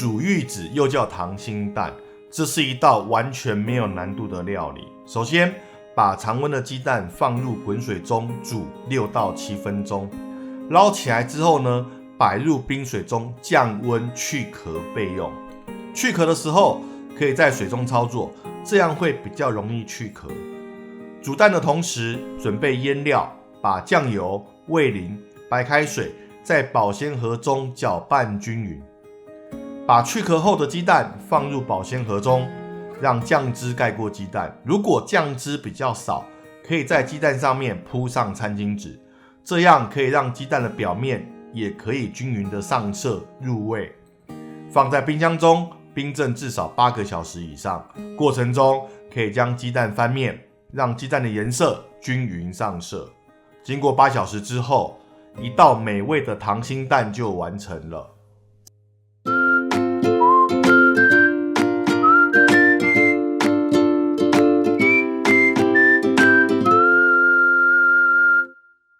煮玉子又叫溏心蛋，这是一道完全没有难度的料理。首先，把常温的鸡蛋放入滚水中煮6到7分钟，捞起来之后呢，摆入冰水中降温去壳备用。去壳的时候可以在水中操作，这样会比较容易去壳。煮蛋的同时，准备腌料，把酱油、味淋、白开水在保鲜盒中搅拌均匀。把去壳后的鸡蛋放入保鲜盒中，让酱汁盖过鸡蛋。如果酱汁比较少，可以在鸡蛋上面铺上餐巾纸，这样可以让鸡蛋的表面也可以均匀的上色入味。放在冰箱中冰镇至少8个小时以上，过程中可以将鸡蛋翻面，让鸡蛋的颜色均匀上色。经过8小时之后，一道美味的溏心蛋就完成了。